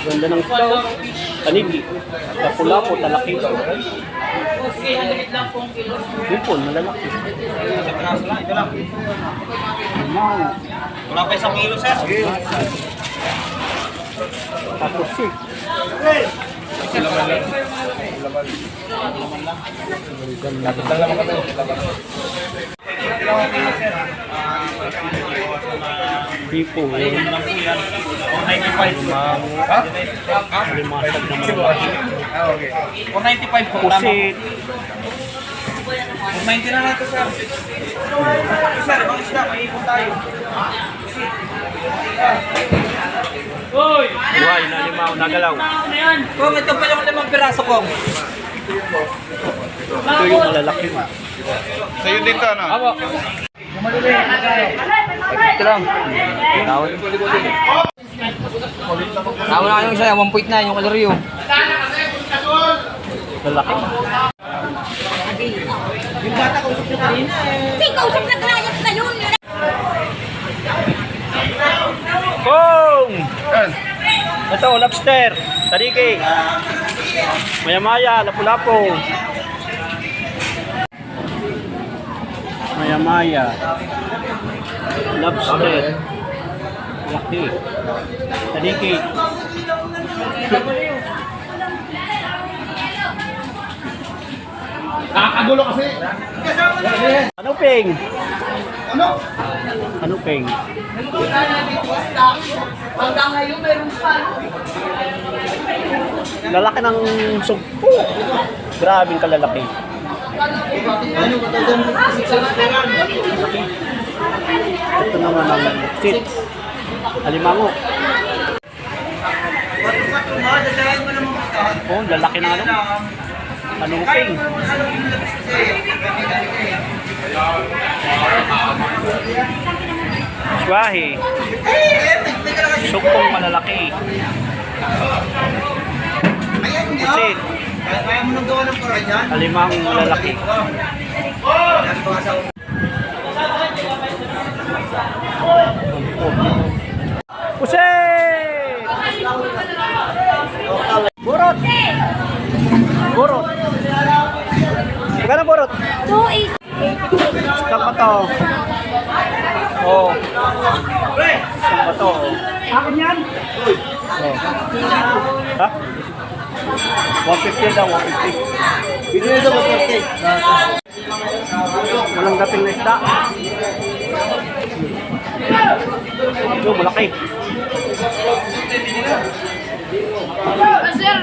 Ganda ng isda. Tanigi. Lapu-lapu, talaki. Hipon, malalaki. Wala pa 1 kilo, sir. Tapos si. Pipo. 95. Ha? Limasag na malalaki. Okay. 495 po. Pusit. 490 na natin, sir. Sir, ibang isda, may ipon tayo. Buhay na limaw, nagalaw. Kung ito pa yung 5 piraso ko. Ito yung malalaki. Sa'yo din to, no? Abo. Ito lang. Tawag na yung saya, 1.9 yung kaloryo. Lalaki. Yung bata kausap nyo kanina eh. Hindi, kausap na klayas na yun. Boom! Ito, lobster. Tariki. Maya-maya, lapu-lapu. Maya-maya. Lobster. Laki. Tariki. Nakakagulo kasi. Ano, Peng? Ano? Ano, Peng? Hanggang ngayon, mayroon pa. Lalaki ng sugpo. Grabing kalalaki. Ito naman ang sit. Alimango. Oh, lalaki ng ano? Anong Peng? Swahi. Sugpong malalaki. Pusit. Kaya mo nang gawa ng paraan yan? Alimang malalaki. Pusit! Burot! Burot! Magkano burot? 2.8. Saan pa to? Oh. Saan pa to? Akin yan? Oh. Ha? 150 daw, 150. Bigyan nito 150. Walang dating na isda. Ito, malaki. Sir,